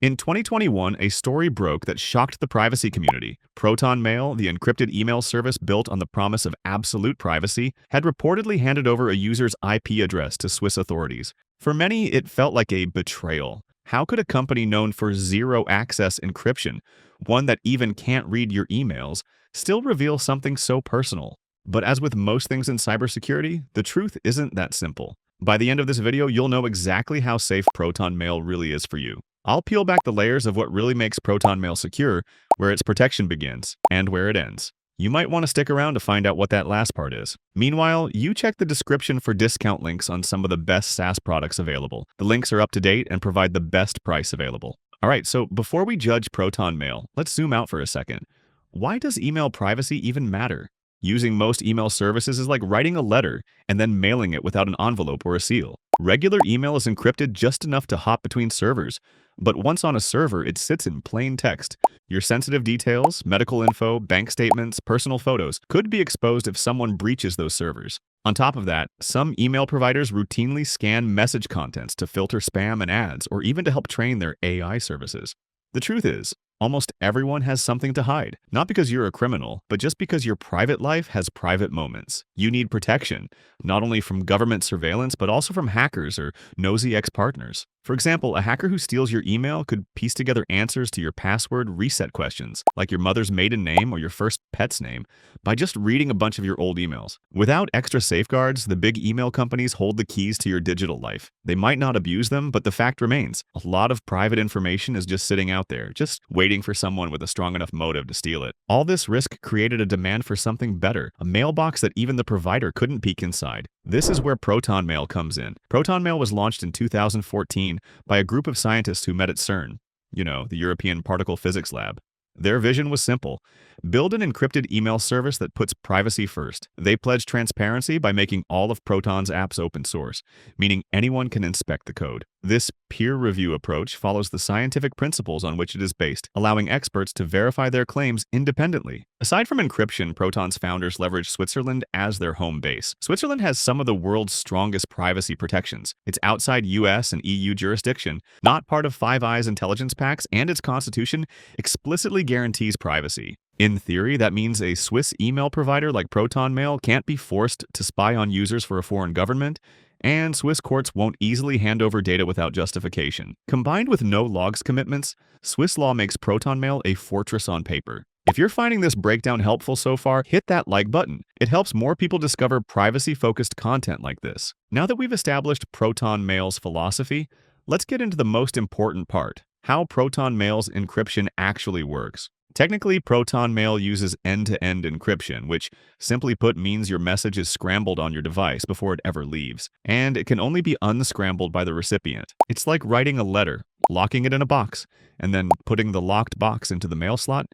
In 2021, a story broke that shocked the privacy community. Proton Mail, the encrypted email service built on the promise of absolute privacy, had reportedly handed over a user's IP address to Swiss authorities. For many, it felt like a betrayal. How could a company known for zero-access encryption, one that even can't read your emails, still reveal something so personal? But as with most things in cybersecurity, the truth isn't that simple. By the end of this video, you'll know exactly how safe Proton Mail really is for you. I'll peel back the layers of what really makes Proton Mail secure, where its protection begins, and where it ends. You might want to stick around to find out what that last part is. Meanwhile, you check the description for discount links on some of the best SaaS products available. The links are up to date and provide the best price available. Alright, so before we judge Proton Mail, let's zoom out for a second. Why does email privacy even matter? Using most email services is like writing a letter and then mailing it without an envelope or a seal. Regular email is encrypted just enough to hop between servers, but once on a server, it sits in plain text. Your sensitive details, medical info, bank statements, personal photos could be exposed if someone breaches those servers. On top of that, some email providers routinely scan message contents to filter spam and ads, or even to help train their AI services. The truth is, almost everyone has something to hide, not because you're a criminal, but just because your private life has private moments. You need protection, not only from government surveillance, but also from hackers or nosy ex-partners. For example, a hacker who steals your email could piece together answers to your password reset questions, like your mother's maiden name or your first pet's name, by just reading a bunch of your old emails. Without extra safeguards, the big email companies hold the keys to your digital life. They might not abuse them, but the fact remains, a lot of private information is just sitting out there, just waiting for someone with a strong enough motive to steal it. All this risk created a demand for something better, a mailbox that even the provider couldn't peek inside. This is where Proton Mail comes in. Proton Mail was launched in 2014 by a group of scientists who met at CERN, the European Particle Physics Lab. Their vision was simple: build an encrypted email service that puts privacy first. They pledged transparency by making all of Proton's apps open source, meaning anyone can inspect the code. This peer review approach follows the scientific principles on which it is based, allowing experts to verify their claims independently. Aside from encryption, Proton's founders leveraged Switzerland as their home base. Switzerland has some of the world's strongest privacy protections. It's outside US and EU jurisdiction, not part of Five Eyes intelligence packs, and its constitution explicitly guarantees privacy. In theory, that means a Swiss email provider like Proton Mail can't be forced to spy on users for a foreign government, and Swiss courts won't easily hand over data without justification. Combined with no logs commitments, Swiss law makes Proton Mail a fortress on paper. If you're finding this breakdown helpful so far, hit that like button. It helps more people discover privacy-focused content like this. Now that we've established Proton Mail's philosophy, let's get into the most important part: how Proton Mail's encryption actually works. Technically, Proton Mail uses end-to-end encryption, which, simply put, means your message is scrambled on your device before it ever leaves, and it can only be unscrambled by the recipient. It's like writing a letter, locking it in a box, and then putting the locked box into the mail slot,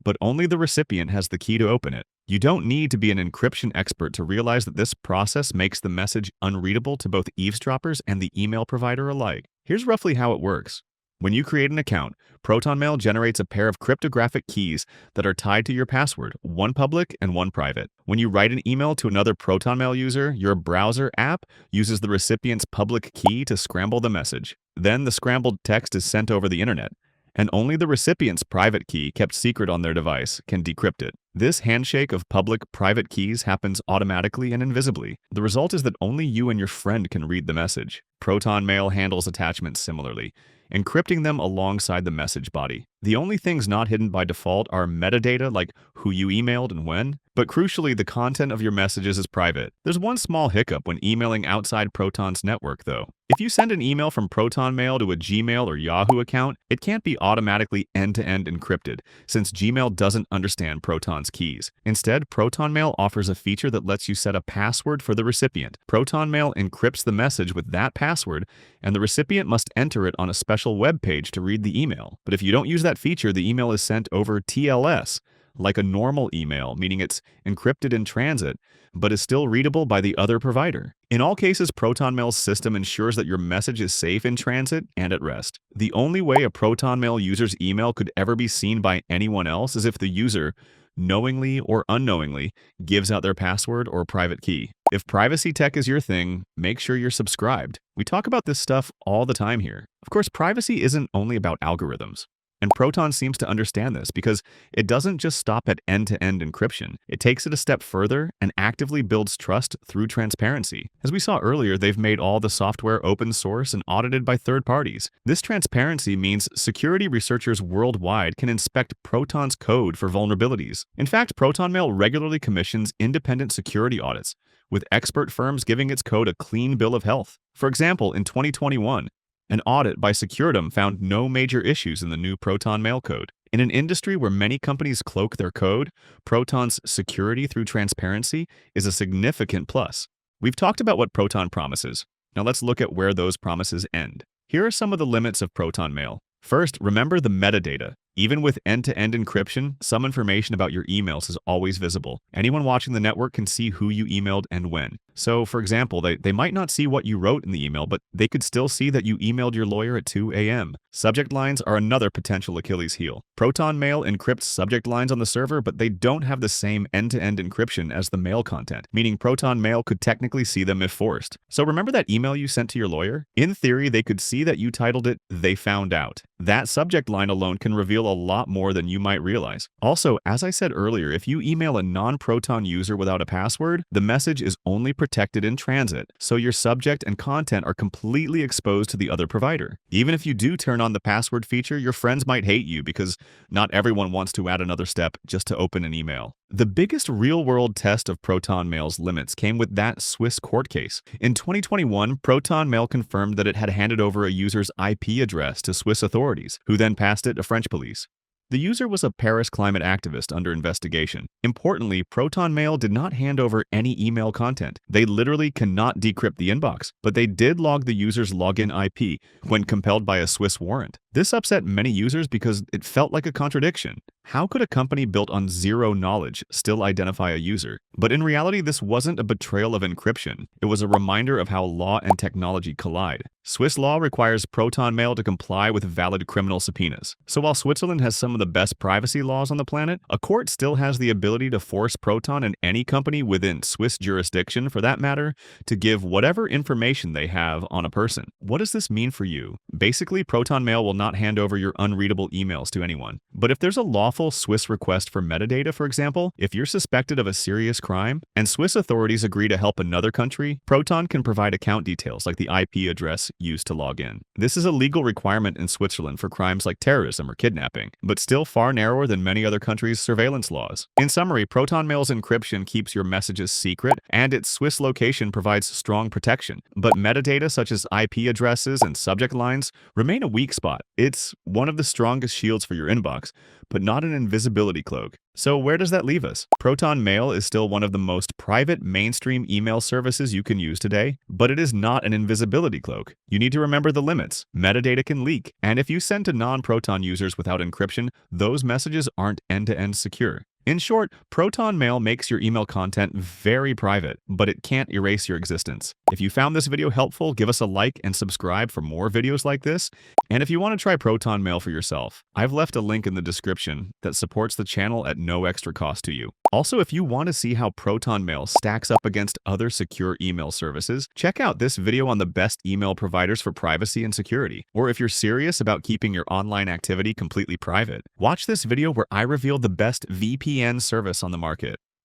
but only the recipient has the key to open it. You don't need to be an encryption expert to realize that this process makes the message unreadable to both eavesdroppers and the email provider alike. Here's roughly how it works. When you create an account, Proton Mail generates a pair of cryptographic keys that are tied to your password, one public and one private. When you write an email to another Proton Mail user, your browser app uses the recipient's public key to scramble the message. Then the scrambled text is sent over the internet, and only the recipient's private key, kept secret on their device, can decrypt it. This handshake of public-private keys happens automatically and invisibly. The result is that only you and your friend can read the message. Proton Mail handles attachments similarly, encrypting them alongside the message body. The only things not hidden by default are metadata, like who you emailed and when, but crucially, the content of your messages is private. There's one small hiccup when emailing outside Proton's network, though. If you send an email from Proton Mail to a Gmail or Yahoo account, it can't be automatically end-to-end encrypted, since Gmail doesn't understand Proton's keys. Instead, Proton Mail offers a feature that lets you set a password for the recipient. Proton Mail encrypts the message with that password, and the recipient must enter it on a special web page to read the email. But if you don't use that feature, the email is sent over TLS, like a normal email, meaning it's encrypted in transit, but is still readable by the other provider. In all cases, Proton Mail's system ensures that your message is safe in transit and at rest. The only way a Proton Mail user's email could ever be seen by anyone else is if the user knowingly or unknowingly gives out their password or private key. If privacy tech is your thing, make sure you're subscribed. We talk about this stuff all the time here. Of course, privacy isn't only about algorithms. And Proton seems to understand this because it doesn't just stop at end-to-end encryption. It takes it a step further and actively builds trust through transparency. As we saw earlier, they've made all the software open source and audited by third parties. This transparency means security researchers worldwide can inspect Proton's code for vulnerabilities. In fact, Proton Mail regularly commissions independent security audits, with expert firms giving its code a clean bill of health. For example, in 2021, an audit by Securidom found no major issues in the new Proton Mail code. In an industry where many companies cloak their code, Proton's security through transparency is a significant plus. We've talked about what Proton promises. Now let's look at where those promises end. Here are some of the limits of Proton Mail. First, remember the metadata. Even with end-to-end encryption, some information about your emails is always visible. Anyone watching the network can see who you emailed and when. So, for example, they might not see what you wrote in the email, but they could still see that you emailed your lawyer at 2 a.m. Subject lines are another potential Achilles heel. Proton Mail encrypts subject lines on the server, but they don't have the same end-to-end encryption as the mail content, meaning Proton Mail could technically see them if forced. So remember that email you sent to your lawyer? In theory, they could see that you titled it, "They found out." That subject line alone can reveal a lot more than you might realize. Also, as I said earlier, if you email a non-Proton user without a password, the message is only protected in transit, so your subject and content are completely exposed to the other provider. Even if you do turn on the password feature, your friends might hate you because not everyone wants to add another step just to open an email. The biggest real-world test of Proton Mail's limits came with that Swiss court case. In 2021, Proton Mail confirmed that it had handed over a user's IP address to Swiss authorities, who then passed it to French police. The user was a Paris climate activist under investigation. Importantly, Proton Mail did not hand over any email content. They literally cannot decrypt the inbox, but they did log the user's login IP when compelled by a Swiss warrant. This upset many users because it felt like a contradiction. How could a company built on zero knowledge still identify a user? But in reality, this wasn't a betrayal of encryption. It was a reminder of how law and technology collide. Swiss law requires Proton Mail to comply with valid criminal subpoenas. So while Switzerland has some of the best privacy laws on the planet, a court still has the ability to force Proton and any company within Swiss jurisdiction, for that matter, to give whatever information they have on a person. What does this mean for you? Basically, Proton Mail will not hand over your unreadable emails to anyone. But if there's a lawful Swiss request for metadata, for example, if you're suspected of a serious crime and Swiss authorities agree to help another country, Proton can provide account details like the IP address used to log in. This is a legal requirement in Switzerland for crimes like terrorism or kidnapping, but still far narrower than many other countries' surveillance laws. In summary, Proton Mail's encryption keeps your messages secret, and its Swiss location provides strong protection. But metadata such as IP addresses and subject lines remain a weak spot. It's one of the strongest shields for your inbox, but not an invisibility cloak. So where does that leave us? Proton Mail is still one of the most private mainstream email services you can use today, but it is not an invisibility cloak. You need to remember the limits. Metadata can leak, and if you send to non-Proton users without encryption, those messages aren't end-to-end secure. In short, Proton Mail makes your email content very private, but it can't erase your existence. If you found this video helpful, give us a like and subscribe for more videos like this. And if you want to try Proton Mail for yourself, I've left a link in the description that supports the channel at no extra cost to you. Also, if you want to see how Proton Mail stacks up against other secure email services, check out this video on the best email providers for privacy and security. Or if you're serious about keeping your online activity completely private, watch this video where I reveal the best VPN service on the market.